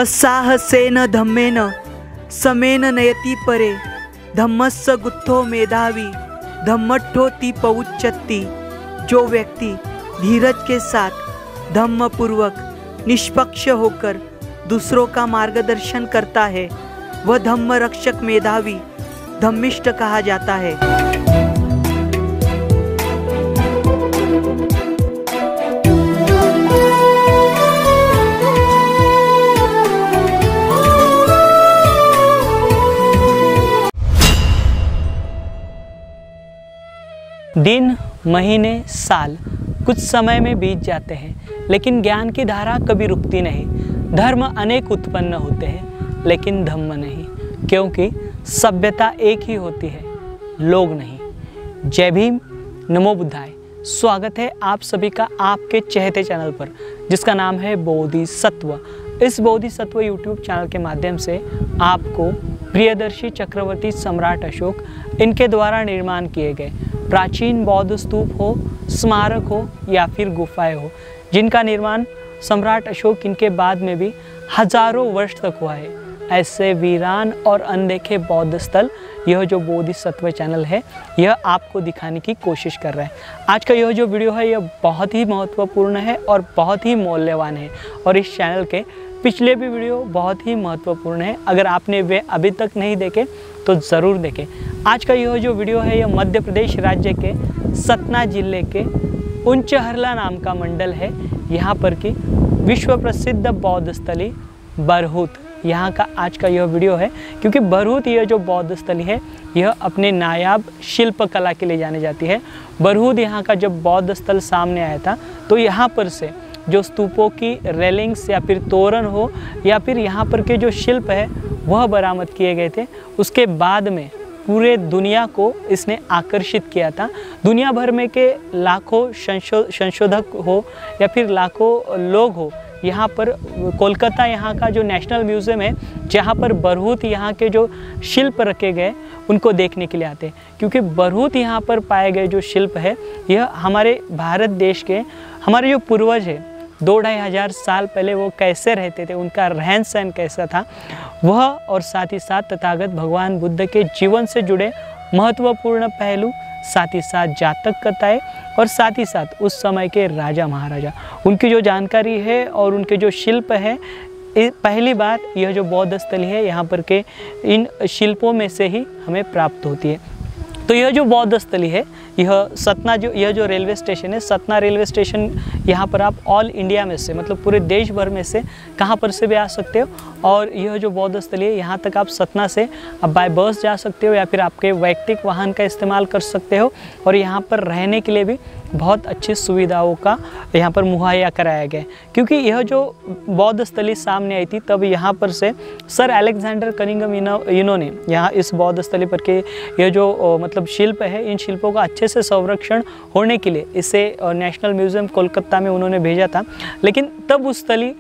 साहसेन धम्मेन समेन नयति परे धम्मस्य गुत्थो मेधावी धम्मट्ठोति पउच्चति। जो व्यक्ति धीरज के साथ धम्म पूर्वक निष्पक्ष होकर दूसरों का मार्गदर्शन करता है वह धम्म रक्षक मेधावी धम्मिष्ठ कहा जाता है। दिन, महीने, साल कुछ समय में बीत जाते हैं, लेकिन ज्ञान की धारा कभी रुकती नहीं। धर्म अनेक उत्पन्न होते हैं, लेकिन धम्म नहीं, क्योंकि सभ्यता एक ही होती है, लोग नहीं। जय भीम, नमो बुद्धाय। स्वागत है आप सभी का आपके चहेते चैनल पर, जिसका नाम है बोधिसत्व। इस बोधिसत्व यूट्यूब चैनल के माध्यम से आपको प्रियदर्शी चक्रवर्ती सम्राट अशोक इनके द्वारा निर्माण किए गए प्राचीन बौद्ध स्तूप हो, स्मारक हो या फिर गुफाएं हो, जिनका निर्माण सम्राट अशोक इनके बाद में भी हजारों वर्ष तक हुआ है, ऐसे वीरान और अनदेखे बौद्ध स्थल यह जो बोधिसत्व चैनल है यह आपको दिखाने की कोशिश कर रहा है। आज का यह जो वीडियो है यह बहुत ही महत्वपूर्ण है और बहुत ही मूल्यवान है, और इस चैनल के पिछले भी वीडियो बहुत ही महत्वपूर्ण है। अगर आपने वे अभी तक नहीं देखे तो ज़रूर देखें। आज का यह जो वीडियो है यह मध्य प्रदेश राज्य के सतना जिले के उंचहरला नाम का मंडल है। यहाँ पर की विश्व प्रसिद्ध बौद्ध स्थली बरहूत, यहाँ का आज का यह वीडियो है, क्योंकि बरहूत यह जो बौद्ध स्थली है यह अपने नायाब शिल्प कला के लिए जानी जाती है। बरहूत यहाँ का जब बौद्ध स्थल सामने आया था तो यहाँ पर से जो स्तूपों की रेलिंग्स या फिर तोरण हो या फिर यहाँ पर के जो शिल्प है वह बरामद किए गए थे। उसके बाद में पूरे दुनिया को इसने आकर्षित किया था। दुनिया भर में के लाखों संशोधक हो या फिर लाखों लोग हो, यहाँ पर कोलकाता यहाँ का जो नेशनल म्यूज़ियम है जहाँ पर बरहूत यहाँ के जो शिल्प रखे गए उनको देखने के लिए आते हैं, क्योंकि बरहूत यहाँ पर पाए गए जो शिल्प है यह हमारे भारत देश के हमारे जो पूर्वज है 2-2.5 हजार साल पहले वो कैसे रहते थे, उनका रहन सहन कैसा था वह, और साथ ही साथ तथागत भगवान बुद्ध के जीवन से जुड़े महत्वपूर्ण पहलू, साथ ही साथ जातक कथाएं और साथ ही साथ उस समय के राजा महाराजा उनकी जो जानकारी है और उनके जो शिल्प है। पहली बात यह जो बौद्ध स्थली है यहाँ पर के इन शिल्पों में से ही हमें प्राप्त होती है। तो यह जो बौद्ध स्थली है यह सतना यह जो रेलवे स्टेशन है, सतना रेलवे स्टेशन, यहाँ पर आप ऑल इंडिया में से मतलब पूरे देश भर में से कहाँ पर से भी आ सकते हो। और यह जो बौद्ध स्थली है यहाँ तक आप सतना से अब बाय बस जा सकते हो या फिर आपके वैयक्तिक वाहन का इस्तेमाल कर सकते हो। और यहाँ पर रहने के लिए भी बहुत अच्छी सुविधाओं का यहाँ पर मुहैया कराया गया है, क्योंकि यह जो बौद्ध स्थली सामने आई थी तब यहाँ पर से सर अलेक्जेंडर कनिंघम इन्होंने यहाँ इस बौद्ध स्थली पर के यह जो मतलब शिल्प है, इन शिल्पों का अच्छे से संरक्षण होने के लिए इसे नेशनल म्यूज़ियम कोलकाता में उन्होंने भेजा था। लेकिन तब उस स्थली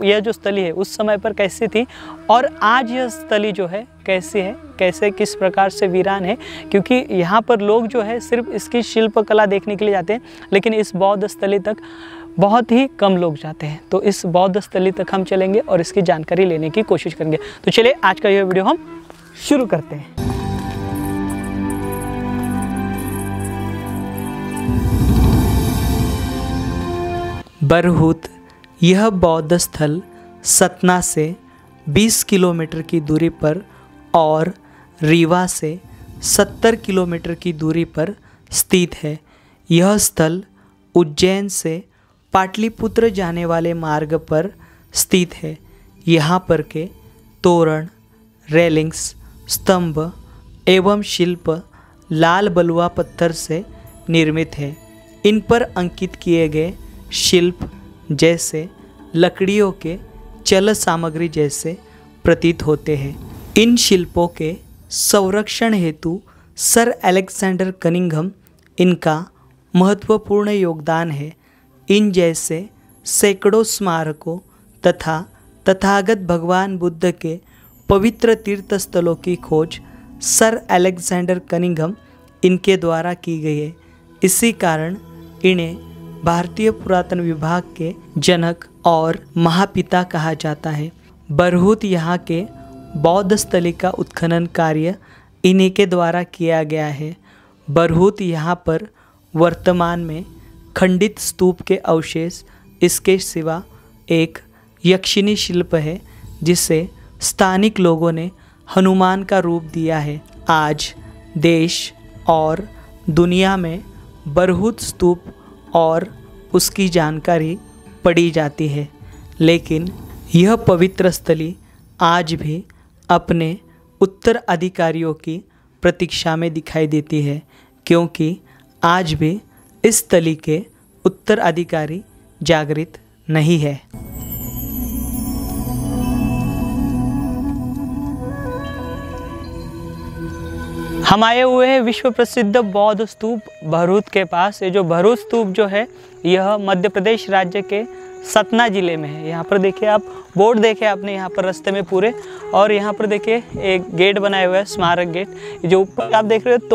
यह जो स्थली है उस समय पर कैसी थी और आज यह स्थली जो है कैसी है, कैसे किस प्रकार से वीरान है, क्योंकि यहाँ पर लोग जो है सिर्फ इसकी शिल्प कला देखने के लिए जाते हैं, लेकिन इस बौद्ध स्थली तक बहुत ही कम लोग जाते हैं। तो इस बौद्ध स्थली तक हम चलेंगे और इसकी जानकारी लेने की कोशिश करेंगे। तो चलिए आज का यह वीडियो हम शुरू करते हैं। बरहूत यह बौद्ध स्थल सतना से 20 किलोमीटर की दूरी पर और रीवा से 70 किलोमीटर की दूरी पर स्थित है। यह स्थल उज्जैन से पाटलिपुत्र जाने वाले मार्ग पर स्थित है। यहाँ पर के तोरण, रेलिंग्स, स्तंभ एवं शिल्प लाल बलुआ पत्थर से निर्मित है। इन पर अंकित किए गए शिल्प जैसे लकड़ियों के चल सामग्री जैसे प्रतीत होते हैं। इन शिल्पों के संरक्षण हेतु सर अलेक्जेंडर कनिंघम इनका महत्वपूर्ण योगदान है। इन जैसे सैकड़ों स्मारकों तथा तथागत भगवान बुद्ध के पवित्र तीर्थ स्थलों की खोज सर अलेक्जेंडर कनिंघम इनके द्वारा की गई है। इसी कारण इन्हें भारतीय पुरातन विभाग के जनक और महापिता कहा जाता है। बरहूत यहाँ के बौद्ध स्थली का उत्खनन कार्य इन्हीं के द्वारा किया गया है। बरहूत यहाँ पर वर्तमान में खंडित स्तूप के अवशेष, इसके सिवा एक यक्षिणी शिल्प है जिसे स्थानिक लोगों ने हनुमान का रूप दिया है। आज देश और दुनिया में बरहूत स्तूप और उसकी जानकारी पढ़ी जाती है, लेकिन यह पवित्र स्थली आज भी अपने उत्तराधिकारियों की प्रतीक्षा में दिखाई देती है, क्योंकि आज भी इस स्थली के उत्तराधिकारी जागृत नहीं है। हम आए हुए हैं विश्व प्रसिद्ध बौद्ध स्तूप बरहूत के पास। ये जो बरहूत स्तूप जो है यह मध्य प्रदेश राज्य के सतना जिले में है। यहाँ पर देखिए आप बोर्ड देखे आपने यहाँ पर रास्ते में पूरे, और यहाँ पर देखिए एक गेट बनाया हुआ है, स्मारक गेट। जो ऊपर आप देख रहे हो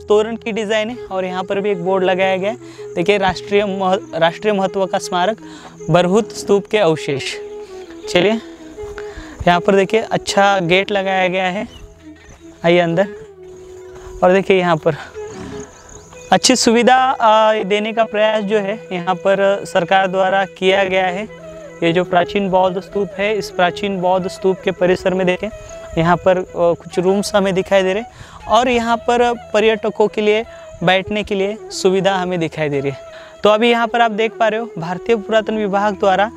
तोरण की डिज़ाइन है, और यहाँ पर भी एक बोर्ड लगाया गया है। देखिए राष्ट्रीय महत्व का स्मारक बरहूत स्तूप के अवशेष। चलिए यहाँ पर देखिए अच्छा गेट लगाया गया है। आइए अंदर, और देखिए यहाँ पर अच्छी सुविधा देने का प्रयास जो है यहाँ पर सरकार द्वारा किया गया है। ये जो प्राचीन बौद्ध स्तूप है, इस प्राचीन बौद्ध स्तूप के परिसर में देखें यहाँ पर कुछ रूम्स हमें दिखाई दे रहे हैं, और यहाँ पर पर्यटकों के लिए बैठने के लिए सुविधा हमें दिखाई दे रही है। तो अभी यहाँ पर आप देख पा रहे हो भारतीय पुरातन विभाग द्वारा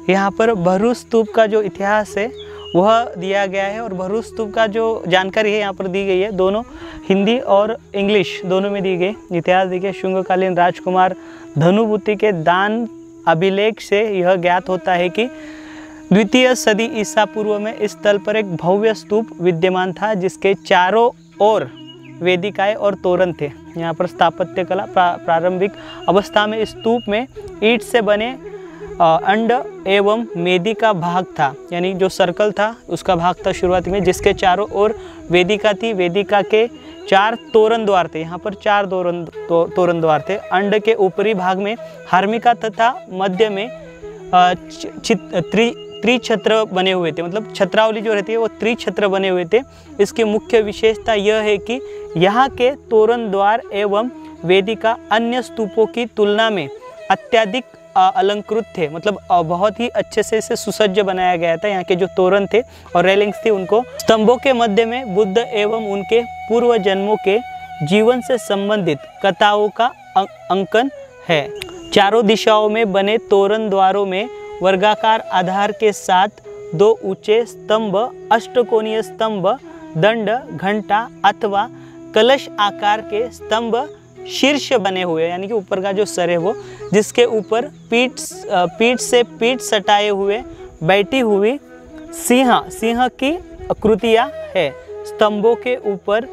यहाँ पर बरहूत स्तूप का जो इतिहास है वह दिया गया है, और बरहूत स्तूप का जो जानकारी है यहाँ पर दी गई है, दोनों हिंदी और इंग्लिश दोनों में दी गई। इतिहास देखिए, शुंगकालीन राजकुमार धनुभूति के दान अभिलेख से यह ज्ञात होता है कि द्वितीय सदी ईसा पूर्व में इस स्थल पर एक भव्य स्तूप विद्यमान था, जिसके चारों ओर वेदिकाएं और तोरण थे। यहाँ पर स्थापत्य कला प्रारंभिक अवस्था में इस स्तूप में ईंट से बने अंड एवं मेदी का भाग था, यानी जो सर्कल था उसका भाग था शुरुआती में, जिसके चारों ओर वेदिका थी। वेदिका के 4 तोरण द्वार थे, यहाँ पर 4 तोरण द्वार थे। अंड के ऊपरी भाग में हार्मिका तथा मध्य में त्रिछत्र बने हुए थे, मतलब छत्रावली जो रहती है वो त्रिछत्र बने हुए थे। इसकी मुख्य विशेषता यह है कि यहाँ के तोरण द्वार एवं वेदिका अन्य स्तूपों की तुलना में अत्यधिक अलंकृत थे, मतलब बहुत ही अच्छे से इसे सुसज्ज बनाया गया था। यहाँ के जो तोरण थे और रेलिंग्स थी, उनको स्तंभों के मध्य में बुद्ध एवं उनके पूर्व जन्मों के जीवन से संबंधित कथाओं का अंकन है। चारों दिशाओं में बने तोरण द्वारों में वर्गाकार आधार के साथ 2 ऊंचे स्तंभ, अष्टकोणीय स्तंभ, दंड, घंटा अथवा कलश आकार के स्तंभ शीर्ष बने हुए, यानी कि ऊपर का जो सर है वो, जिसके ऊपर पीठ से पीठ सटाए हुए बैठी हुई सिंह की आकृतियाँ है। स्तंभों के ऊपर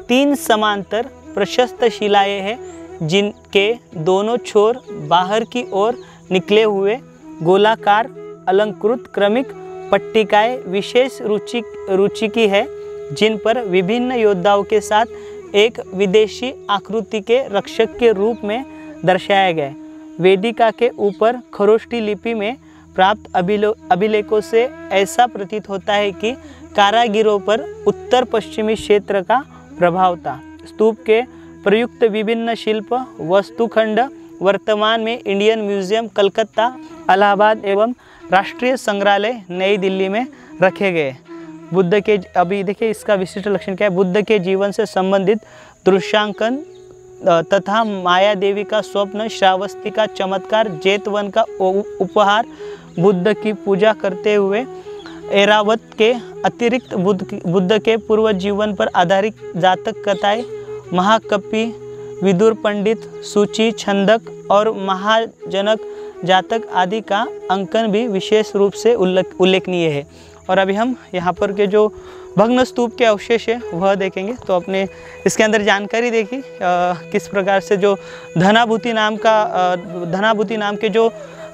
3 समांतर प्रशस्त शिलाएं हैं, जिनके दोनों छोर बाहर की ओर निकले हुए गोलाकार अलंकृत क्रमिक पट्टिकाएं विशेष रुचि की है, जिन पर विभिन्न योद्धाओं के साथ एक विदेशी आकृति के रक्षक के रूप में दर्शाया गया। वेदिका के ऊपर खरोष्टी लिपि में प्राप्त अभिलेखों से ऐसा प्रतीत होता है कि कारागिरों पर उत्तर पश्चिमी क्षेत्र का प्रभाव था। स्तूप के प्रयुक्त विभिन्न शिल्प वस्तुखंड वर्तमान में इंडियन म्यूजियम कलकत्ता, इलाहाबाद एवं राष्ट्रीय संग्रहालय नई दिल्ली में रखे गए। बुद्ध के, अभी देखिए इसका विशिष्ट लक्षण क्या है, बुद्ध के जीवन से संबंधित दृश्यांकन तथा माया देवी का स्वप्न, श्रावस्ती का चमत्कार, जेतवन का उपहार, बुद्ध की पूजा करते हुए ऐरावत के अतिरिक्त बुद्ध के पूर्व जीवन पर आधारित जातक कथाएं, महाकपि, विदुर पंडित, सूची, छंदक और महाजनक जातक आदि का अंकन भी विशेष रूप से उल्लेखनीय है। और अभी हम यहाँ पर के जो भग्न स्तूप के अवशेष है वह देखेंगे। तो अपने इसके अंदर जानकारी देखी किस प्रकार से जो धनाभूति नाम के जो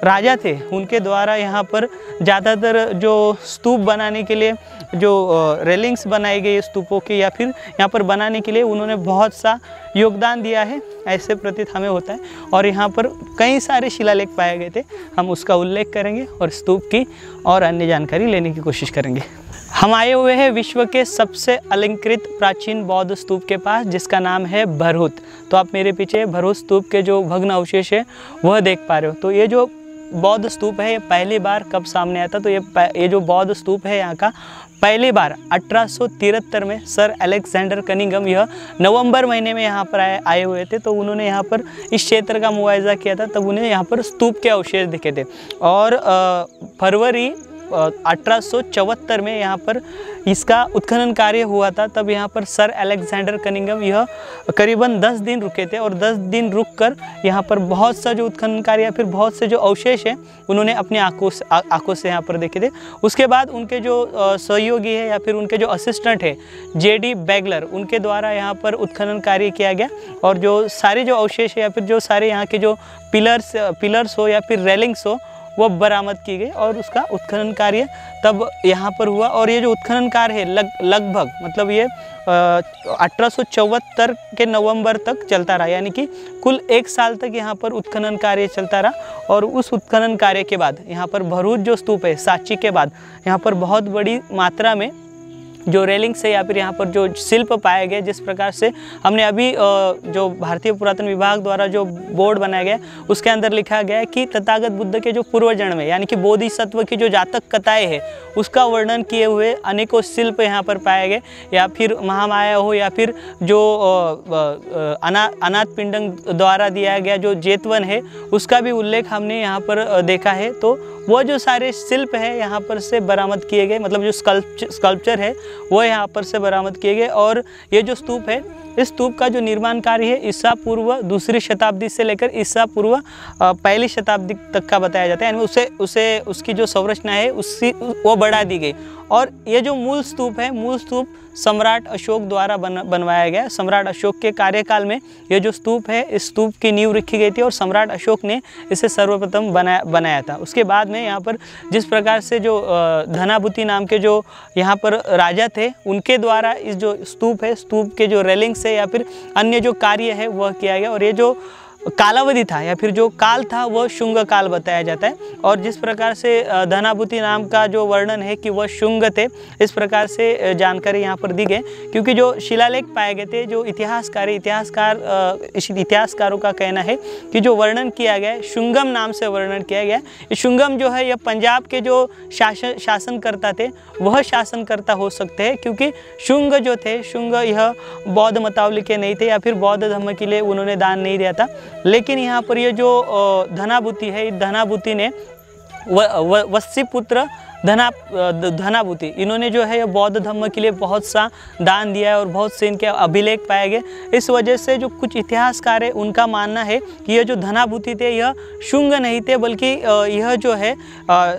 राजा थे उनके द्वारा यहाँ पर ज़्यादातर जो स्तूप बनाने के लिए जो रेलिंग्स बनाई गई स्तूपों की या फिर यहाँ पर बनाने के लिए उन्होंने बहुत सा योगदान दिया है, ऐसे प्रतीत हमें होता है। और यहाँ पर कई सारे शिलालेख पाए गए थे, हम उसका उल्लेख करेंगे और स्तूप की और अन्य जानकारी लेने की कोशिश करेंगे। हम आए हुए हैं विश्व के सबसे अलंकृत प्राचीन बौद्ध स्तूप के पास, जिसका नाम है भरहुत। तो आप मेरे पीछे भरहुत स्तूप के जो भग्न अवशेष है वह देख पा रहे हो। तो ये जो बौद्ध स्तूप है ये पहली बार कब सामने आया था? तो ये जो बौद्ध स्तूप है यहाँ का पहली बार 1873 में सर अलेक्जेंडर कनिंघम यह नवंबर महीने में यहाँ पर आए हुए थे। तो उन्होंने यहाँ पर इस क्षेत्र का मुआयजा किया था, तब उन्हें यहाँ पर स्तूप के अवशेष दिखे थे। और फरवरी 1874 में यहाँ पर इसका उत्खनन कार्य हुआ था। तब यहाँ पर सर अलेक्जेंडर कनिंघम यह करीबन 10 दिन रुके थे और 10 दिन रुककर यहाँ पर बहुत सा जो उत्खनन कार्य या फिर बहुत से जो अवशेष है उन्होंने अपनी आंखों से यहाँ पर देखे थे। उसके बाद उनके जो सहयोगी है या फिर उनके जो असिस्टेंट है जेडी बैगलर, उनके द्वारा यहाँ पर उत्खनन कार्य किया गया और जो सारे जो अवशेष है या फिर जो सारे यहाँ के जो पिलर्स हो या फिर रेलिंग्स हो वो बरामद की गई और उसका उत्खनन कार्य तब यहाँ पर हुआ। और ये जो उत्खनन कार्य है लगभग मतलब ये 1874 के नवंबर तक चलता रहा, यानी कि कुल 1 साल तक यहाँ पर उत्खनन कार्य चलता रहा। और उस उत्खनन कार्य के बाद यहाँ पर भरूच जो स्तूप है सांची के बाद यहाँ पर बहुत बड़ी मात्रा में जो रेलिंग्स है या फिर यहाँ पर जो शिल्प पाए गए, जिस प्रकार से हमने अभी जो भारतीय पुरातन विभाग द्वारा जो बोर्ड बनाया गया उसके अंदर लिखा गया है कि तथागत बुद्ध के जो पूर्वजन्म में यानी कि बोधिसत्व की जो जातक कथाएं है उसका वर्णन किए हुए अनेकों शिल्प यहाँ पर पाए गए, या फिर महामाया हो या फिर जो अनाथ पिंडक द्वारा दिया गया जो जेतवन है उसका भी उल्लेख हमने यहाँ पर देखा है। तो वो जो सारे शिल्प है यहाँ पर से बरामद किए गए, मतलब जो स्कल्पचर है वो यहाँ पर से बरामद किए गए। और ये जो स्तूप है इस स्तूप का जो निर्माण कार्य है ईसा पूर्व 2री शताब्दी से लेकर ईसा पूर्व 1ली शताब्दी तक का बताया जाता है, यानी उसकी जो संरचना है वो बढ़ा दी गई। और ये जो मूल स्तूप है, मूल स्तूप सम्राट अशोक द्वारा बनवाया गया। सम्राट अशोक के कार्यकाल में ये जो स्तूप है इस स्तूप की नींव रखी गई थी और सम्राट अशोक ने इसे सर्वप्रथम बनाया था। उसके बाद में यहाँ पर जिस प्रकार से जो धनाभूति नाम के जो यहाँ पर राजा थे उनके द्वारा इस जो स्तूप है, स्तूप के जो रेलिंग्स है या फिर अन्य जो कार्य है वह किया गया। और ये जो कालावधि था या फिर जो काल था वह शुंग काल बताया जाता है। और जिस प्रकार से धनाभूति नाम का जो वर्णन है कि वह शुंग थे, इस प्रकार से जानकारी यहाँ पर दी गई। क्योंकि जो शिलालेख पाए गए थे, जो इतिहासकारों का कहना है कि जो वर्णन किया गया है शुंगम नाम से वर्णन किया गया है। ये शुंगम जो है यह पंजाब के जो शासनकर्ता थे वह शासनकर्ता हो सकते हैं, क्योंकि शुंग जो थे, शुंग यह बौद्ध मतावली के नहीं थे या फिर बौद्ध धर्म के लिए उन्होंने दान नहीं दिया था। लेकिन यहाँ पर ये जो धनाभूति है, धनाभूति ने वत्सीपुत्र धनाभूति इन्होंने जो है बौद्ध धर्म के लिए बहुत सा दान दिया है और बहुत से इनके अभिलेख पाए गए। इस वजह से जो कुछ इतिहासकार है उनका मानना है कि यह जो धनाभूति थे यह शुंग नहीं थे, बल्कि यह जो है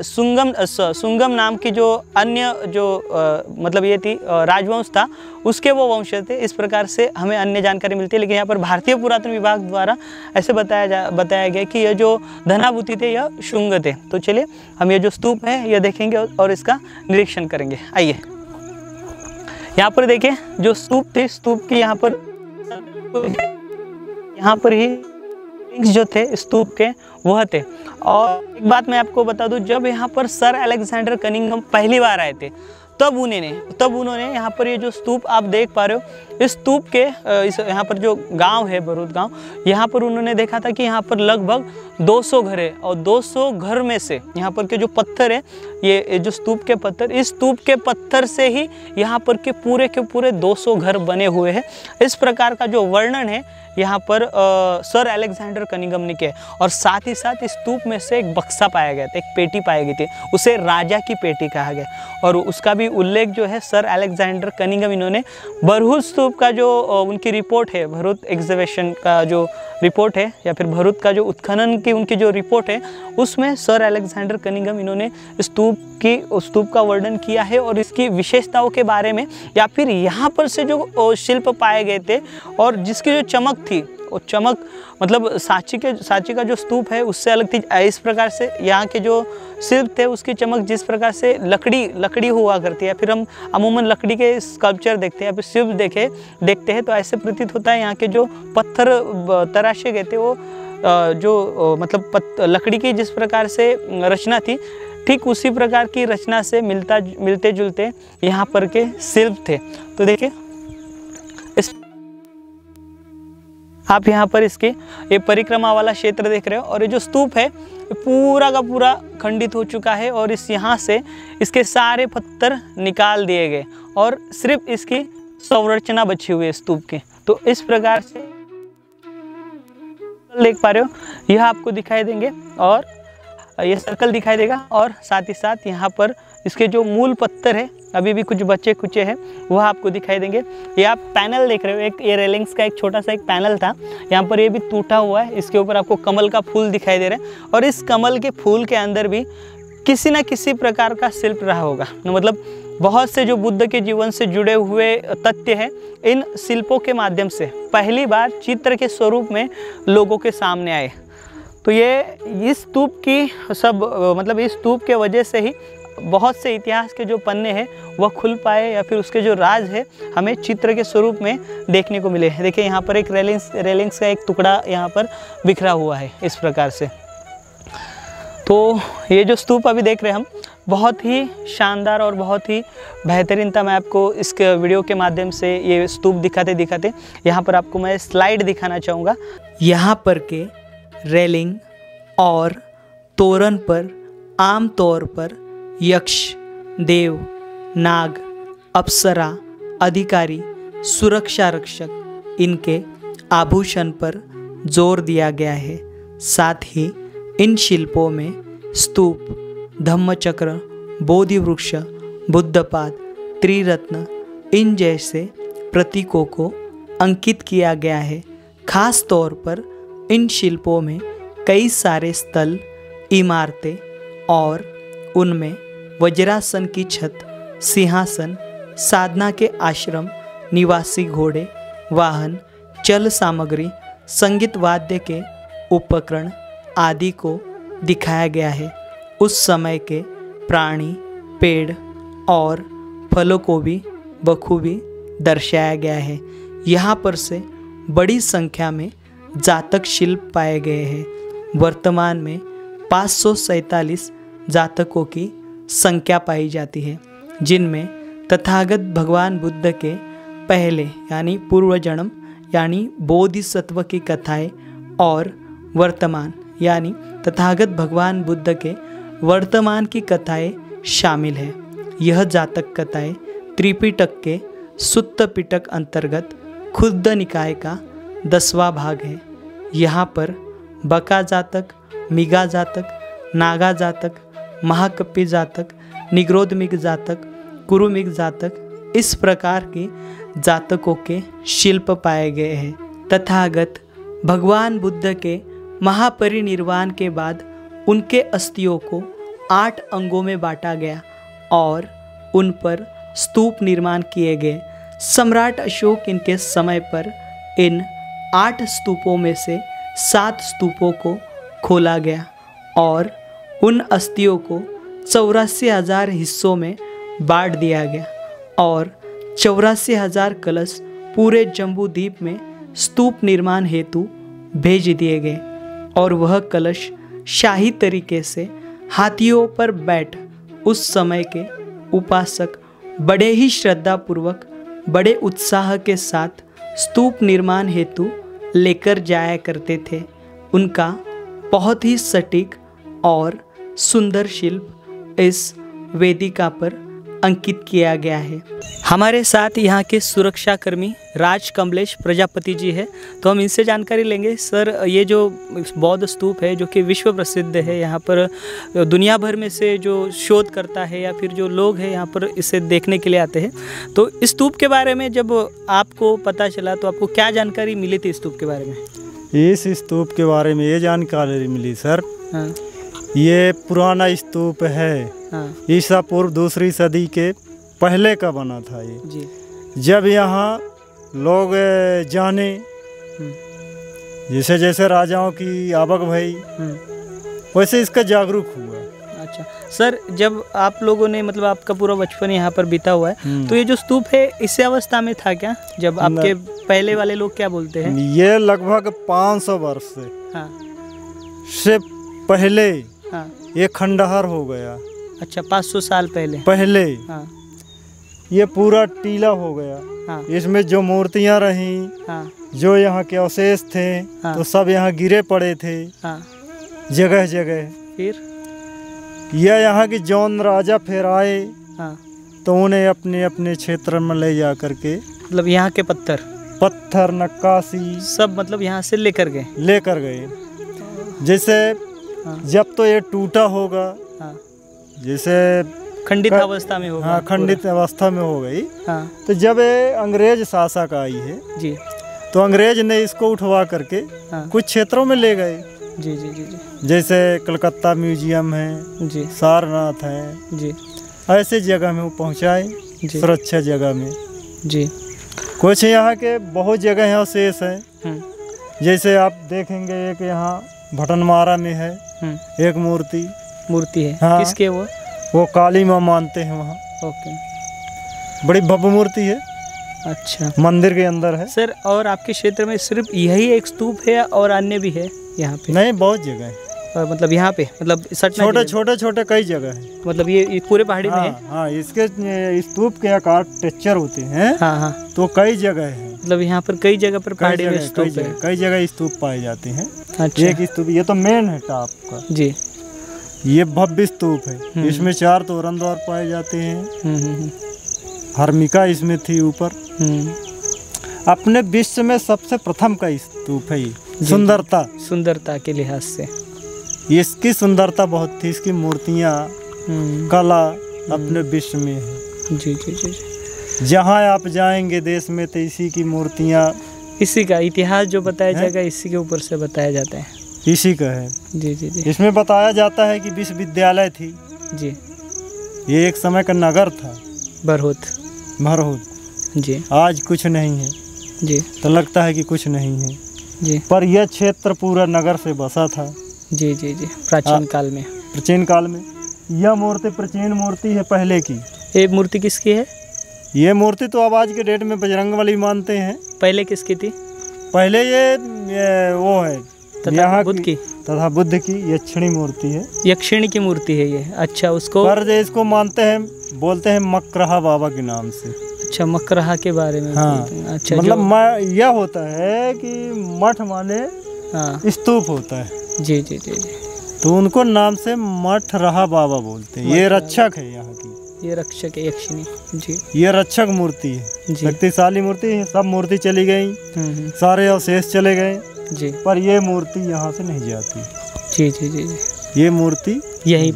सुंगम नाम की जो अन्य जो मतलब ये थी राजवंश था उसके वो वंशज थे। इस प्रकार से हमें अन्य जानकारी मिलती है, लेकिन यहाँ पर भारतीय पुरातन विभाग द्वारा ऐसे बताया गया कि यह जो धनाभूति थे यह शुंग थे। तो चलिए हम ये जो स्तूप है यह देखेंगे और इसका निरीक्षण करेंगे। आइए यहाँ पर देखिए जो स्तूप थे, स्तूप की यहाँ पर ही जो थे स्तूप के वह थे। और एक बात मैं आपको बता दूं, जब यहाँ पर सर अलेक्जेंडर कनिंघम पहली बार आए थे तब उन्होंने यहाँ पर ये जो स्तूप आप देख पा रहे हो, इस स्तूप के यहाँ पर जो गांव है भरूच गांव, यहाँ पर उन्होंने देखा था कि यहाँ पर लगभग 200 घर है और 200 घर में से यहाँ पर के जो पत्थर है, ये जो स्तूप के पत्थर, इस स्तूप के पत्थर से ही यहाँ पर के पूरे 200 घर बने हुए हैं। इस प्रकार का जो वर्णन है यहाँ पर सर अलेक्जेंडर कनिंघम ने किया। और साथ ही साथ इस स्तूप में से एक बक्सा पाया गया था, एक पेटी पाई गई थी, उसे राजा की पेटी कहा गया। और उसका भी उल्लेख जो है सर अलेक्जेंडर कनिंघम इन्होंने भरूच स्तूप का जो उनकी रिपोर्ट है, भरूच एग्जीबिशन का जो रिपोर्ट है या फिर भरूच का जो उत्खनन की उनकी जो रिपोर्ट है उसमें सर अलेक्जेंडर कनिंघम इन्होंने स्तूप का वर्णन किया है और इसकी विशेषताओं के बारे में, या फिर यहाँ पर से जो शिल्प पाए गए थे और जिसकी जो चमक थी वो चमक मतलब सांची का जो स्तूप है उससे अलग थी। इस प्रकार से यहाँ के जो शिल्प थे उसकी चमक जिस प्रकार से लकड़ी हुआ करती है, फिर हम अमूमन लकड़ी के स्कल्पचर देखते हैं या फिर शिल्प देखते हैं तो ऐसे प्रतीत होता है यहाँ के जो पत्थर तराशे गए थे वो जो मतलब लकड़ी की जिस प्रकार से रचना थी ठीक उसी प्रकार की रचना से मिलते जुलते यहाँ पर के शिल्प थे। तो देखिए आप यहाँ पर इसके ये परिक्रमा वाला क्षेत्र देख रहे हो और ये जो स्तूप है पूरा का पूरा खंडित हो चुका है और यहाँ से इसके सारे पत्थर निकाल दिए गए और सिर्फ इसकी संरचना बची हुई है स्तूप की। तो इस प्रकार से देख पा रहे हो यह आपको दिखाई देंगे और ये सर्कल दिखाई देगा और साथ ही साथ यहाँ पर इसके जो मूल पत्थर है अभी भी कुछ बचे कुचे हैं वह आपको दिखाई देंगे। ये आप पैनल देख रहे हो, एक ये रेलिंग्स का एक छोटा सा एक पैनल था, यहाँ पर ये भी टूटा हुआ है। इसके ऊपर आपको कमल का फूल दिखाई दे रहा है और इस कमल के फूल के अंदर भी किसी न किसी प्रकार का शिल्प रहा होगा। मतलब बहुत से जो बुद्ध के जीवन से जुड़े हुए तथ्य हैं इन शिल्पों के माध्यम से पहली बार चित्र के स्वरूप में लोगों के सामने आए। तो ये इस स्तूप की मतलब इस स्तूप के वजह से ही बहुत से इतिहास के जो पन्ने हैं वह खुल पाए या फिर उसके जो राज है हमें चित्र के स्वरूप में देखने को मिले। देखिए यहाँ पर एक रेलिंग्स का एक टुकड़ा यहाँ पर बिखरा हुआ है इस प्रकार से। तो ये जो स्तूप अभी देख रहे हैं हम बहुत ही शानदार और बहुत ही बेहतरीन था। मैं आपको इस वीडियो के माध्यम से ये स्तूप दिखाते यहाँ पर आपको मैं स्लाइड दिखाना चाहूँगा। यहाँ पर के रेलिंग और तोरण पर आम तौर पर यक्ष, देव, नाग, अप्सरा, अधिकारी, सुरक्षा रक्षक इनके आभूषण पर जोर दिया गया है। साथ ही इन शिल्पों में स्तूप, धम्मचक्र, बोधि वृक्ष, बुद्धपाद, त्रिरत्न इन जैसे प्रतीकों को अंकित किया गया है। खास तौर पर इन शिल्पों में कई सारे स्थल, इमारतें और उनमें वज्रासन की छत, सिंहासन, साधना के आश्रम, निवासी घोड़े, वाहन, चल सामग्री, संगीत वाद्य के उपकरण आदि को दिखाया गया है। उस समय के प्राणी, पेड़ और फलों को भी बखूबी दर्शाया गया है। यहाँ पर से बड़ी संख्या में जातक शिल्प पाए गए हैं। वर्तमान में 547 जातकों की संख्या पाई जाती है, जिनमें तथागत भगवान बुद्ध के पहले यानी पूर्व जन्म यानी बोधिसत्व की कथाएं और वर्तमान यानी तथागत भगवान बुद्ध के वर्तमान की कथाएं शामिल है। यह जातक कथाएं त्रिपिटक के सुत्त पिटक अंतर्गत खुद्द निकाय का 10वां भाग है। यहाँ पर बका जातक, मिगा जातक, नागा जातक, महाकपि जातक, निग्रोधमिग जातक, कुरुमिग जातक इस प्रकार के जातकों के शिल्प पाए गए हैं। तथागत भगवान बुद्ध के महापरिनिर्वाण के बाद उनके अस्थियों को 8 अंगों में बांटा गया और उन पर स्तूप निर्माण किए गए। सम्राट अशोक इनके समय पर इन 8 स्तूपों में से 7 स्तूपों को खोला गया और उन अस्थियों को 84,000 हिस्सों में बांट दिया गया और 84,000 कलश पूरे जम्बू द्वीप में स्तूप निर्माण हेतु भेज दिए गए और वह कलश शाही तरीके से हाथियों पर बैठ उस समय के उपासक बड़े ही श्रद्धापूर्वक बड़े उत्साह के साथ स्तूप निर्माण हेतु लेकर जाया करते थे। उनका बहुत ही सटीक और सुंदर शिल्प इस वेदिका पर अंकित किया गया है। हमारे साथ यहाँ के सुरक्षा कर्मी राज कमलेश प्रजापति जी है, तो हम इनसे जानकारी लेंगे। सर, ये जो बौद्ध स्तूप है जो कि विश्व प्रसिद्ध है, यहाँ पर दुनिया भर में से जो शोध करता है या फिर जो लोग हैं यहाँ पर इसे देखने के लिए आते हैं, तो इस स्तूप के बारे में जब आपको पता चला तो आपको क्या जानकारी मिली थी इस स्तूप के बारे में? इस स्तूप के बारे में ये जानकारी मिली सर, हाँ। ये पुराना स्तूप है, हाँ। ईसा पूर्व 2री सदी के पहले का बना था ये जी। जब यहाँ लोग जाने जैसे जैसे राजाओं की आवक भई वैसे इसका जागरूक हुआ। अच्छा सर, जब आप लोगों ने मतलब आपका पूरा बचपन यहाँ पर बीता हुआ है, तो ये जो स्तूप है इसी अवस्था में था क्या, जब आपके पहले वाले लोग क्या बोलते हैं? ये लगभग 500 वर्ष से पहले ये खंडहर हो गया। अच्छा, 500 साल पहले ये पूरा टीला हो गया। इसमें जो मूर्तियाँ रहीं, जो यहाँ के अवशेष थे, तो सब यहाँ गिरे पड़े थे जगह जगह। फिर यह यहाँ की जौन राजा फिर आए, तो उन्हें अपने अपने क्षेत्र में ले जा करके, मतलब यहाँ के पत्थर नक्काशी सब मतलब यहाँ से लेकर गए। जैसे जब तो ये टूटा होगा, जैसे खंडित अवस्था में होगा। खंडित अवस्था में हो गई। तो जब ये अंग्रेज शासक आई है जी, तो अंग्रेज ने इसको उठवा करके कुछ क्षेत्रों में ले गए। जी जी जी जी। जैसे कलकत्ता म्यूजियम है जी, सारनाथ है जी, ऐसे जगह में वो पहुँचाए, सुरक्षा जगह में जी। कुछ यहाँ के बहुत जगह यहाँ शेष है। जैसे आप देखेंगे एक यहाँ भटनमारा में है एक मूर्ति है। हाँ, किसके? वो काली माँ मानते हैं वहाँ। ओके, बड़ी भव्य मूर्ति है। अच्छा, मंदिर के अंदर है सर। और आपके क्षेत्र में सिर्फ यही एक स्तूप है और अन्य भी है यहाँ पे? नहीं, बहुत जगह है। और मतलब यहाँ पे मतलब छोटे कई जगह है। मतलब ये पूरे पहाड़ी में है? हाँ, इसके स्तूप के आकार टेक्चर होते हैं। हाँ, तो कई जगह है। मतलब यहाँ पर कई जगह पर पहाड़ी में स्तूप है। कई जगह स्तूप पाए जाते हैं। अच्छा, एक स्तूप ये तो मेन है टॉप का जी। ये भव्य स्तूप है। इसमें 4 तोरण द्वार पाए जाते हैं। हर्मिका इसमें थी ऊपर। अपने विश्व में सबसे प्रथम का स्तूप है। सुंदरता के लिहाज से इसकी सुंदरता बहुत थी। इसकी मूर्तियाँ कला अपने विश्व में है। जी जी जी। जहाँ आप जाएंगे देश में तो इसी की मूर्तियाँ, इसी का इतिहास जो बताया जाएगा इसी के ऊपर से बताया जाता है। इसी का है। जी जी जी। इसमें बताया जाता है कि विश्वविद्यालय थी जी। ये एक समय का नगर था, भरहुत जी। आज कुछ नहीं है जी। तो लगता है कि कुछ नहीं है जी, पर यह क्षेत्र पूरा नगर से बसा था। जी जी जी। प्राचीन काल में यह मूर्ति प्राचीन मूर्ति है पहले की। ये मूर्ति किसकी है? ये मूर्ति तो अब आज के डेट में बजरंगबली मानते हैं। पहले किसकी थी? पहले ये वो है तथा बुद्ध की। यक्षिणी मूर्ति है। यक्षिणी की मूर्ति है ये। अच्छा, उसको पर इसको मानते हैं, बोलते हैं मकरहा बाबा के नाम से। अच्छा, मकरहा के बारे में। हाँ, अच्छा, मतलब यह होता है कि मठ माने स्तूप होता है। जी जी जी जी। तो उनको नाम से मठ रहा बाबा बोलते हैं। ये रक्षक है यहाँ की। ये रक्षक है यक्षिणी जी। ये रक्षक मूर्ति है, शक्तिशाली मूर्ति है। सब मूर्ति चली गई, सारे अवशेष चले गए जी, पर ये मूर्ति यहाँ से नहीं जाती। जी जी जी जी। ये मूर्ति यहीं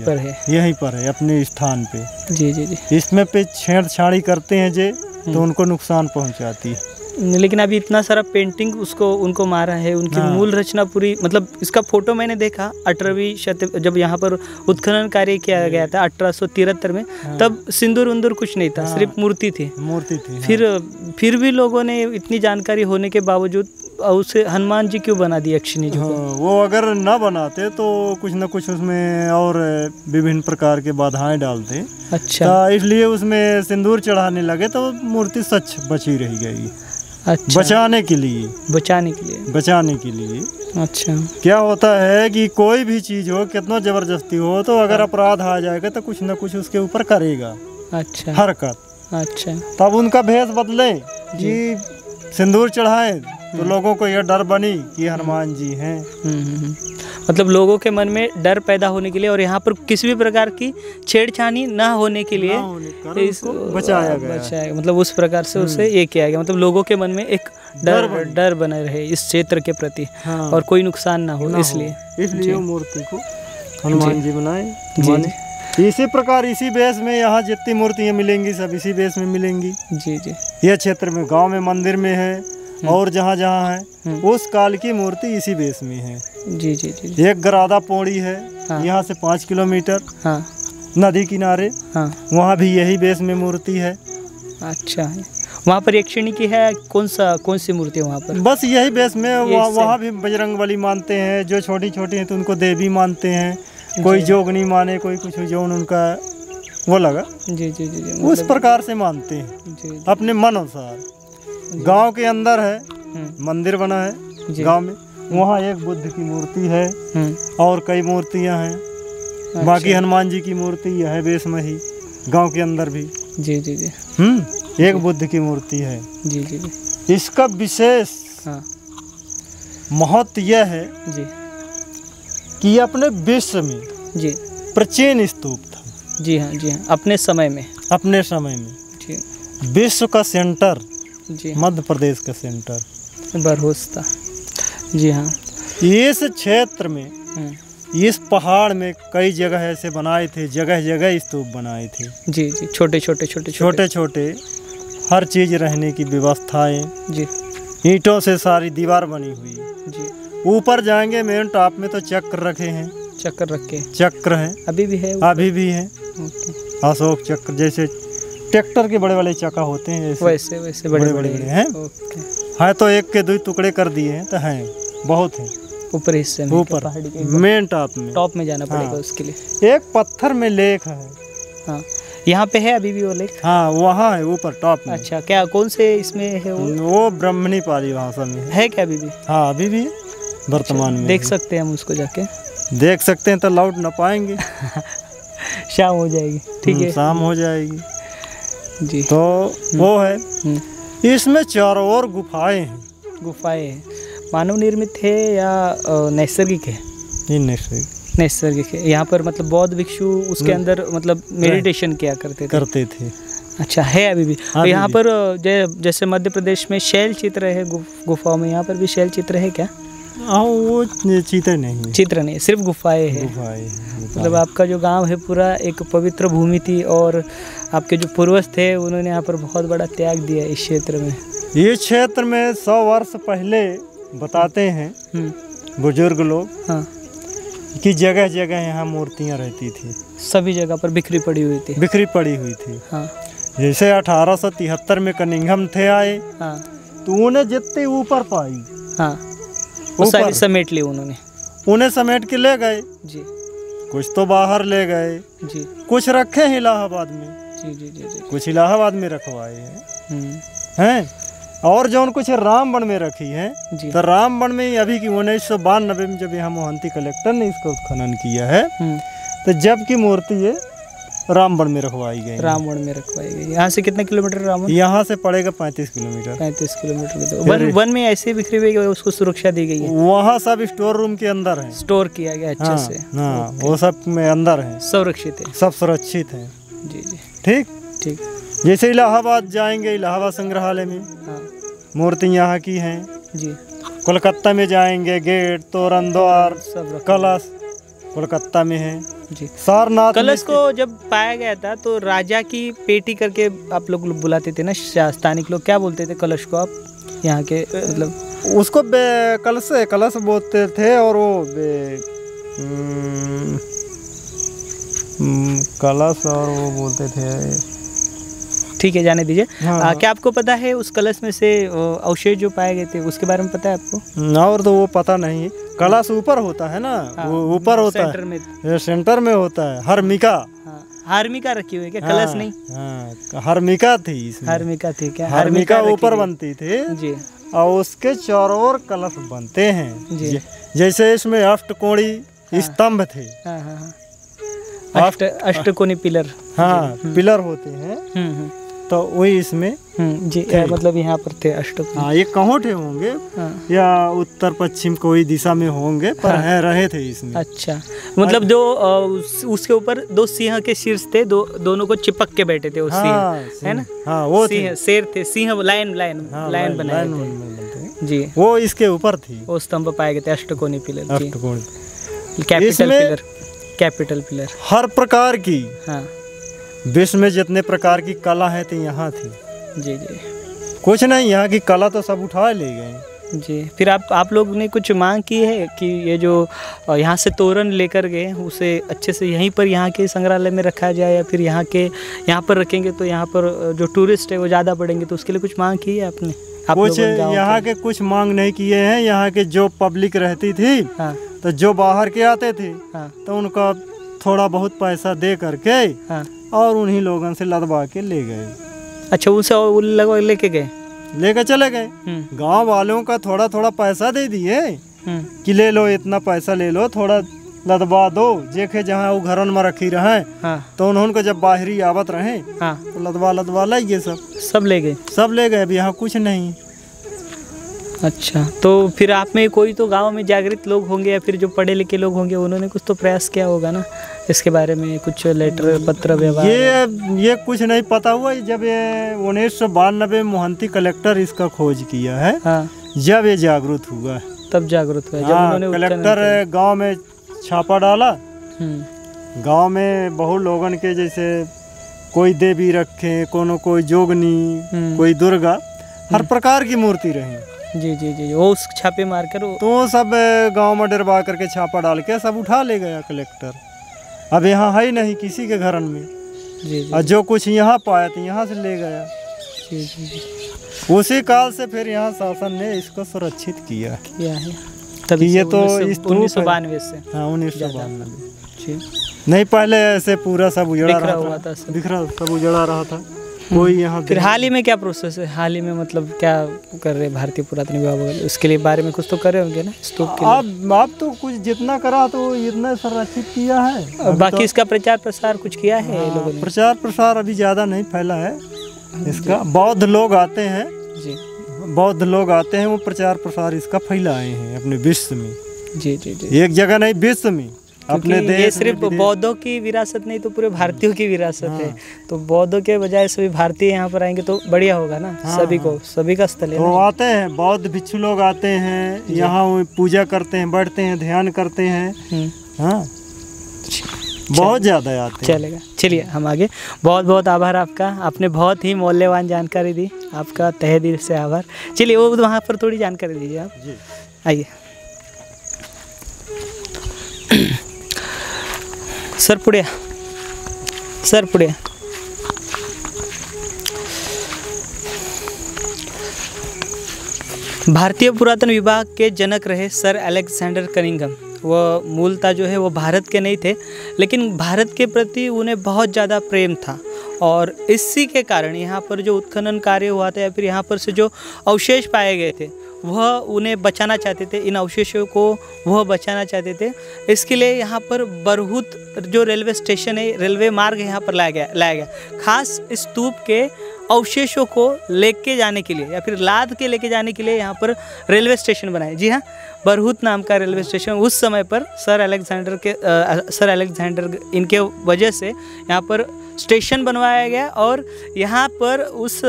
पर है अपने स्थान पे। जी जी जी। इसमें पे छेड़छाड़ी करते हैं जे तो उनको नुकसान पहुँचाती है। लेकिन अभी इतना सारा पेंटिंग उनको मारा है। उनकी मूल रचना पूरी, मतलब इसका फोटो मैंने देखा 18वीं शताब्दी जब यहाँ पर उत्खनन कार्य किया गया था 1873 में। तब सिंदूर उंदूर कुछ नहीं था, सिर्फ मूर्ति थी। फिर भी लोगों ने इतनी जानकारी होने के बावजूद उसे हनुमान जी क्यों बना दी यक्षिणी जी को? वो अगर ना बनाते तो कुछ न कुछ उसमें और विभिन्न प्रकार के बाधाएं डालते। अच्छा, इसलिए उसमें सिंदूर चढ़ाने लगे तो मूर्ति सच बची रह गई। अच्छा, बचाने के लिए। अच्छा, क्या होता है कि कोई भी चीज हो, कितना जबरदस्ती हो, तो अगर अपराध आ जाएगा तो कुछ न कुछ उसके ऊपर करेगा। अच्छा, हरकत। अच्छा, तब उनका भेष बदले कि सिंदूर चढ़ाएं तो लोगों को यह डर बनी कि हनुमान जी हैं। मतलब लोगों के मन में डर पैदा होने के लिए और यहाँ पर किसी भी प्रकार की छेड़छाड़ी ना होने के लिए इसको बचाया गया। मतलब उस प्रकार से उसे ये किया गया। मतलब लोगों के मन में एक डर बना रहे इस क्षेत्र के प्रति। हाँ, और कोई नुकसान ना हो, इसलिए मूर्ति को हनुमान जी बनाए। इसी प्रकार इसी बेस में यहाँ जितनी मूर्तियाँ मिलेंगी सब इसी बेस में मिलेंगी। जी जी। यह क्षेत्र में गांव में मंदिर में है और जहाँ जहाँ है उस काल की मूर्ति इसी बेस में है। जी जी जी। एक गरादा पौड़ी है। हाँ, यहाँ से 5 किलोमीटर। हाँ, नदी किनारे। हाँ, वहाँ भी यही बेस में मूर्ति है। अच्छा, वहाँ पर यक्षिणी की है, कौन सी मूर्ति है वहाँ पर? बस यही बेस में यही वहाँ भी बजरंगबली मानते हैं, जो छोटी छोटी हैं तो उनको देवी मानते हैं, कोई जोग नहीं माने, कोई कुछ जो उनका वो लगा जी जी जी जी उस प्रकार से मानते हैं जी अपने मन अनुसार। गांव के अंदर है मंदिर बना है गांव में, वहाँ एक बुद्ध की मूर्ति है और कई मूर्तियाँ हैं। बाकी हनुमान जी की मूर्ति यह है बेस में ही गांव के अंदर भी। जी जी जी एक बुद्ध की मूर्ति है। जी जी जी इसका विशेष हाँ महत्व यह है जी कि अपने विश्व में जी प्राचीन स्तूप था। जी हाँ अपने समय में जी विश्व का सेंटर जी मध्य प्रदेश का सेंटर बरहोस था। जी हाँ इस क्षेत्र में इस पहाड़ में कई जगह ऐसे बनाए थे, जगह जगह स्तूप बनाए थे। जी जी छोटे छोटे हर चीज रहने की व्यवस्थाएं जी ईंटों से सारी दीवार बनी हुई। जी ऊपर जाएंगे मेन टॉप में तो चक्र रखे हैं, चक्र रखे चक्र हैं अभी भी है अभी भी हैं। अशोक चक्र जैसे ट्रैक्टर के बड़े वाले चक्का होते हैं वैसे बड़े हैं। हाँ तो एक के दो टुकड़े कर दिए हैं तो हैं बहुत हैं ऊपर हिस्से में, ऊपर पहाड़ी के मेन टॉप में जाना पड़ेगा। हाँ। उसके लिए एक पत्थर में लेक है। हाँ यहाँ पे है अभी भी वो लेक? हाँ वहाँ है ऊपर टॉप में। अच्छा क्या कौन से इसमें है वो ब्राह्मणी पाली भाषा में है क्या अभी भी? हाँ अभी भी वर्तमान में देख सकते हैं हम उसको जाके? देख सकते हैं तो लौट ना पाएंगे शाम हो जाएगी। ठीक है शाम हो जाएगी जी। तो वो है इसमें चारों ओर गुफाएं हैं। मानव निर्मित है या नैसर्गिक है? ये नैसर्गिक है। यहाँ पर मतलब बौद्ध भिक्षु उसके अंदर मतलब मेडिटेशन किया करते थे। अच्छा है अभी भी? यहाँ पर जैसे मध्य प्रदेश में शैल चित्र है गुफाओं में, यहाँ पर भी शैल चित्र है क्या? वो चित्र नहीं है, सिर्फ गुफाएं हैं। मतलब आपका जो गांव है पूरा एक पवित्र भूमि थी और आपके जो पूर्वज थे उन्होंने यहाँ पर बहुत बड़ा त्याग दिया इस क्षेत्र में। ये क्षेत्र में 100 वर्ष पहले बताते हैं बुजुर्ग लोग हाँ कि जगह जगह यहाँ मूर्तियाँ रहती थी, सभी जगह पर बिखरी पड़ी हुई थी। हाँ जैसे 1873 में कनिंघम थे आए हाँ तो उन्हें जितने ऊपर पाई हाँ वो सारी समेट ली उन्हें समेट के ले गए जी। कुछ तो बाहर ले गए जी, कुछ रखे हैं इलाहाबाद में जी। कुछ इलाहाबाद में रखवाए हैं और जो कुछ रामबन में रखी है। तो रामबन में अभी की 1992 में जब यहाँ मोहंती कलेक्टर ने इसका उत्खनन किया है तो जब की मूर्ति है रामबन में रखवाई गई। यहाँ से कितने किलोमीटर रामबन? यहाँ से पड़ेगा 35 किलोमीटर। 35 किलोमीटर। वन में ऐसे बिखरी हुई उसको सुरक्षा दी गई है। वहाँ सब स्टोर रूम के अंदर है, स्टोर किया गया अच्छे से। हाँ वो सब में अंदर है, सुरक्षित है, सब सुरक्षित है। जी ठीक। जैसे इलाहाबाद जाएंगे, इलाहाबाद संग्रहालय में मूर्ति यहाँ की हैं जी। कोलकाता में जाएंगे गेट, तोरण द्वार, कलश कोलकाता में है जी। सारनाथ कलश को जब पाया गया था तो राजा की पेटी करके आप लोग बुलाते थे ना स्थानिक लोग, क्या बोलते थे कलश को आप यहाँ के? मतलब उसको कलश बोलते थे और वो कलश और वो बोलते थे। ठीक है जाने दीजिए। हाँ। क्या आपको पता है उस कलश में से अवशेष जो पाए गए थे उसके बारे में पता है आपको? और तो वो पता नहीं। कलश ऊपर होता है ना, वो ऊपर होता है, सेंटर में होता है। हार्मिका रखी हुई है क्या? कलश नहीं। हार्मिका थी इसमें। हार्मिका थी क्या? हार्मिका ऊपर बनती थी जी और उसके चारों ओर कलश बनते हैं जी। जैसे इसमें अष्टकोणी स्तंभ थे। अष्टकोणी पिलर। हाँ पिलर होते हैं तो वही इसमें जी मतलब यहाँ पर थे अष्टकोणी। हाँ ये कहाँ थे होंगे या उत्तर पश्चिम कोई दिशा में होंगे पर रहे थे इसमें। अच्छा मतलब जो उसके ऊपर 2 सिंह के शीर्ष थे, दोनों को चिपक के बैठे थे वो सिंह है ना। हाँ वो सिंह शेर थे, सिंह लायन बनाए थे जी। वो इसके ऊपर थी, वो स्तंभ पाए गए थे अष्टकोणी पिलर। कैपिटल पिलर हर प्रकार की। हाँ विश्व में जितने प्रकार की कला है तो यहाँ थी जी। कुछ नहीं, यहाँ की कला तो सब उठा ले गए। जी। फिर आप लोग ने कुछ मांग की है कि ये जो यहाँ से तोरण लेकर गए उसे अच्छे से यहीं पर यहाँ के संग्रहालय में रखा जाए, या फिर यहाँ पर रखेंगे तो यहाँ पर जो टूरिस्ट है वो ज़्यादा बढ़ेंगे, तो उसके लिए कुछ मांग की है आपने? कुछ यहाँ के कुछ मांग नहीं किए हैं। यहाँ के जो पब्लिक रहती थी, हाँ, तो जो बाहर के आते थे, हाँ, तो उनका थोड़ा बहुत पैसा दे करके, हाँ, और उन्हीं लोगों से लदवा के ले गए। अच्छा, उनसे लगभग लेके गए, लेकर चले गए। गांव वालों का थोड़ा थोड़ा पैसा दे दिए कि ले लो, इतना पैसा ले लो, थोड़ा लदवा दो, जेखे जहाँ वो घरन में रखी रहे। हाँ, तो उन्होंने जब बाहरी आवत रहे, हाँ, तो लदवा लाइए, सब ले गए, सब ले गए। अब यहाँ कुछ नहीं। अच्छा, तो फिर आप में कोई तो गांव में जागृत लोग होंगे, या फिर जो पढ़े लिखे लोग होंगे, उन्होंने कुछ तो प्रयास किया होगा ना इसके बारे में, कुछ लेटर पत्र व्यवहार? ये कुछ नहीं पता हुआ। जब ये 1992 मोहंती कलेक्टर इसका खोज किया है, हाँ, जब ये जागरूक हुआ, तब जागरूक हुआ। हाँ, कलेक्टर गांव में छापा डाला। गांव में बहुत लोगन के, जैसे कोई देवी रखे, कोई जोगनी, कोई दुर्गा, हर प्रकार की मूर्ति रही। जी जी जी, वो उस छापे मार कर तो सब गांव में डरवा करके छापा डाल के सब उठा ले गया कलेक्टर। अब यहाँ है ही नहीं किसी के घरन में। जी जी, और जो कुछ यहाँ पाया तो यहाँ से ले गया। जी जी जी, उसी काल से फिर यहाँ शासन ने इसको सुरक्षित किया है। तभी ये तो 1992 से, हाँ, 1992। जी, नहीं, पहले ऐसे पूरा सब उजड़ा बिखरा रहा हुआ था, सब। बिखरा सब उजड़ा रहा था। कोई यहाँ फिर हाल ही में क्या प्रोसेस है? हाल ही में मतलब क्या कर रहे भारतीय पुरातन विभाग, उसके लिए बारे में कुछ तो कर रहे होंगे ना स्तूप के लिए? अब तो कुछ जितना करा तो इतना संरक्षित किया है। और बाकी तो इसका प्रचार प्रसार कुछ किया है लोगों ने? प्रचार प्रसार अभी ज़्यादा नहीं फैला है इसका। बौद्ध लोग आते हैं जी, बौद्ध लोग आते हैं, वो प्रचार प्रसार इसका फैलाए हैं अपने विश्व में। जी जी जी, एक जगह नहीं, विश्व में, अपने देश। ये सिर्फ बौद्धों की विरासत नहीं, तो पूरे भारतीयों की विरासत है। तो बौद्धों के बजाय सभी भारतीय यहाँ पर आएंगे तो बढ़िया होगा ना। सभी को, सभी का स्थल है। वो आते हैं, बौद्ध भिक्षु लोग आते हैं यहाँ, पूजा करते हैं, बैठते हैं, ध्यान करते हैं। हाँ, बहुत ज़्यादा आते हैं। चलेगा, चलिए हम आगे। बहुत बहुत आभार आपका, आपने बहुत ही मूल्यवान जानकारी दी, आपका तहे दिल से आभार। चलिए वो वहाँ पर थोड़ी जानकारी दीजिए आप। जी, आइए सर, पुड़िया सर, पुड़िया। भारतीय पुरातन विभाग के जनक रहे सर अलेक्जेंडर कनिंघम। वह मूलतः जो है वो भारत के नहीं थे, लेकिन भारत के प्रति उन्हें बहुत ज़्यादा प्रेम था, और इसी के कारण यहाँ पर जो उत्खनन कार्य हुआ था, या फिर यहाँ पर से जो अवशेष पाए गए थे, वह उन्हें बचाना चाहते थे। इन अवशेषों को वह बचाना चाहते थे। इसके लिए यहाँ पर बरहुत जो रेलवे स्टेशन है, रेलवे मार्ग यहाँ पर लाया गया खास स्तूप के अवशेषों को लेके जाने के लिए, या फिर लाद के लेके जाने के लिए यहाँ पर रेलवे स्टेशन बनाए। जी हाँ, बरहुत नाम का रेलवे स्टेशन उस समय पर सर अलेक्जेंडर इनके वजह से यहाँ पर स्टेशन बनवाया गया, और यहाँ पर उस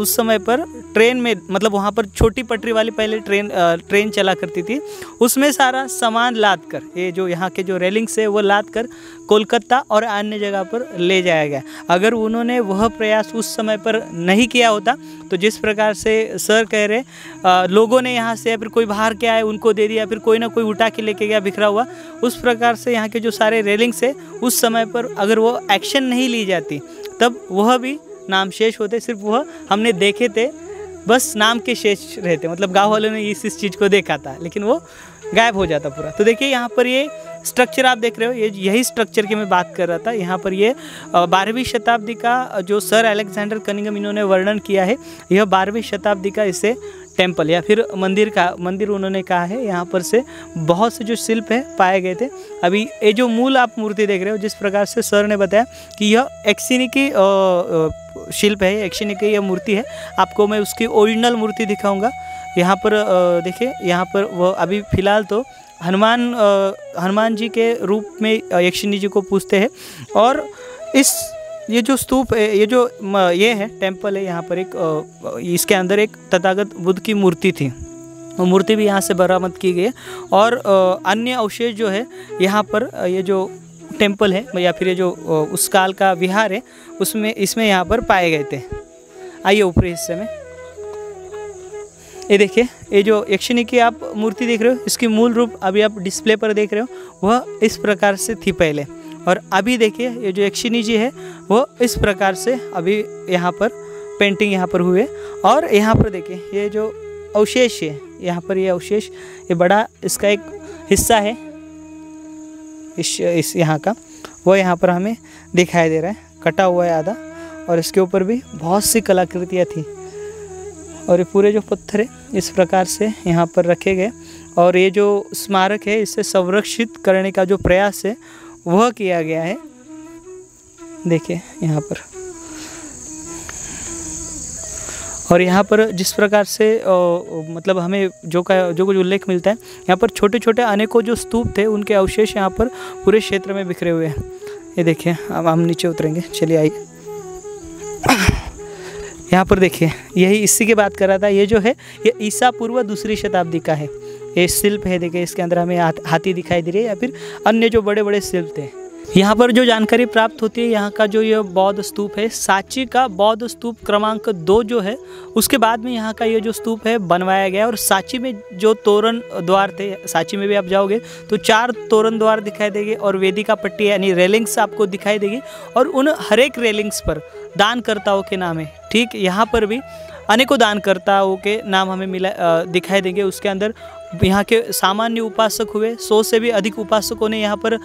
समय पर ट्रेन में, मतलब वहाँ पर छोटी पटरी वाली पहले ट्रेन चला करती थी, उसमें सारा सामान लाद कर, ये जो यहाँ के जो रेलिंग्स है वो लाद कर कोलकाता और अन्य जगह पर ले जाया गया। अगर उन्होंने वह प्रयास उस समय पर नहीं किया होता, तो जिस प्रकार से सर कह रहे लोगों ने यहाँ से, या फिर कोई बाहर के आए उनको दे दिया, फिर कोई ना कोई उठा के लेके गया बिखरा हुआ, उस प्रकार से यहाँ के जो सारे रेलिंग्स है उस समय पर अगर वो एक्शन नहीं ली जाती, तब वह भी नाम शेष होते। सिर्फ वह हमने देखे थे, बस नाम के शेष रहते, मतलब गांव वालों ने इस चीज़ को देखा था, लेकिन वो गायब हो जाता पूरा। तो देखिए यहाँ पर ये स्ट्रक्चर आप देख रहे हो, यही स्ट्रक्चर की मैं बात कर रहा था। यहाँ पर ये 12वीं शताब्दी का जो सर अलेक्जेंडर कनिंघम इन्होंने वर्णन किया है, यह 12वीं शताब्दी का इसे टेम्पल या फिर मंदिर उन्होंने कहा है। यहाँ पर से बहुत से जो शिल्प है पाए गए थे। अभी ये जो मूल आप मूर्ति देख रहे हो, जिस प्रकार से सर ने बताया कि यह एक्सिनी की शिल्प है, एक्सिनी की यह मूर्ति है। आपको मैं उसकी ओरिजिनल मूर्ति दिखाऊंगा। यहाँ पर देखिए, यहाँ पर वो अभी फ़िलहाल तो हनुमान जी के रूप में यक्षिणी जी को पूजते हैं। और ये जो स्तूप है, ये है टेम्पल है, यहाँ पर इसके अंदर एक तथागत बुद्ध की मूर्ति थी, वो मूर्ति भी यहाँ से बरामद की गई है। और अन्य अवशेष जो है यहाँ पर, ये जो टेम्पल है या फिर ये जो उस काल का विहार है, इसमें यहाँ पर पाए गए थे। आइए ऊपरी हिस्से में। ये देखिए, ये जो यक्षिणी की आप मूर्ति देख रहे हो, इसकी मूल रूप अभी आप डिस्प्ले पर देख रहे हो वह इस प्रकार से थी पहले, और अभी देखिए ये जो यक्षिणी जी है वो इस प्रकार से अभी यहाँ पर पेंटिंग यहाँ पर हुए। और यहाँ पर देखिए ये जो अवशेष है, यहाँ पर ये अवशेष, ये बड़ा इसका एक हिस्सा है इस यहाँ का, वो यहाँ पर हमें दिखाई दे रहा है, कटा हुआ है आधा, और इसके ऊपर भी बहुत सी कलाकृतियाँ थी। और ये पूरे जो पत्थर है इस प्रकार से यहाँ पर रखे गए, और ये जो स्मारक है इसे संरक्षित करने का जो प्रयास है वह किया गया है। देखिए यहाँ पर, और यहाँ पर जिस प्रकार से मतलब हमें जो कुछ उल्लेख मिलता है, यहाँ पर छोटे छोटे अनेकों जो स्तूप थे उनके अवशेष यहाँ पर पूरे क्षेत्र में बिखरे हुए हैं। ये देखिए, अब हम नीचे उतरेंगे, चलिए आइए। यहाँ पर देखिए, यही इसी की बात कर रहा था, ये जो है ये ईसा पूर्व दूसरी शताब्दी का है। ये शिल्प है, देखिए इसके अंदर हमें हाथी दिखाई दे रही है या फिर अन्य जो बड़े बड़े शिल्प थे। यहाँ पर जो जानकारी प्राप्त होती है, यहाँ का जो ये बौद्ध स्तूप है, सांची का बौद्ध स्तूप क्रमांक 2 जो है, उसके बाद में यहाँ का ये जो स्तूप है बनवाया गया। और सांची में जो तोरण द्वार थे, सांची में भी आप जाओगे तो 4 तोरण द्वार दिखाई देंगे और वेदिका पट्टी यानी रेलिंग्स आपको दिखाई देगी, और उन हर एक रेलिंग्स पर दानकर्ताओं के नाम है। ठीक यहाँ पर भी अनेकों दानकर्ताओं के नाम हमें दिखाई देंगे। उसके अंदर यहाँ के सामान्य उपासक हुए, 100 से भी अधिक उपासकों ने यहाँ पर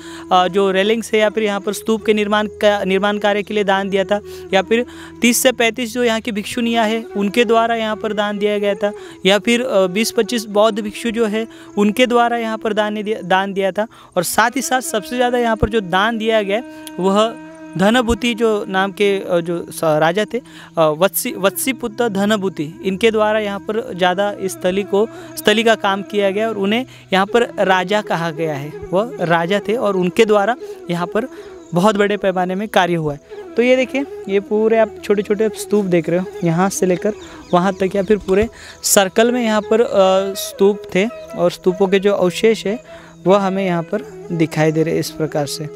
जो रेलिंग्स है या फिर यहाँ पर स्तूप के निर्माण कार्य के लिए दान दिया था, या फिर 30 से 35 जो यहाँ की भिक्षुनियाँ हैं उनके द्वारा यहाँ पर दान दिया गया था, या फिर 20-25 बौद्ध भिक्षु जो है उनके द्वारा यहाँ पर दान दिया था। और साथ ही साथ सबसे ज़्यादा यहाँ पर जो दान दिया गया वह धनभूति जो नाम के जो राजा थे, वत्सीपुत्र धनभूति, इनके द्वारा यहाँ पर ज़्यादा इस स्थली का काम किया गया और उन्हें यहाँ पर राजा कहा गया है। वह राजा थे और उनके द्वारा यहाँ पर बहुत बड़े पैमाने में कार्य हुआ है। तो ये देखिए, ये पूरे आप छोटे छोटे स्तूप देख रहे हो, यहाँ से लेकर वहाँ तक या फिर पूरे सर्कल में यहाँ पर स्तूप थे, और स्तूपों के जो अवशेष है वह हमें यहाँ पर दिखाई दे रहे इस प्रकार से।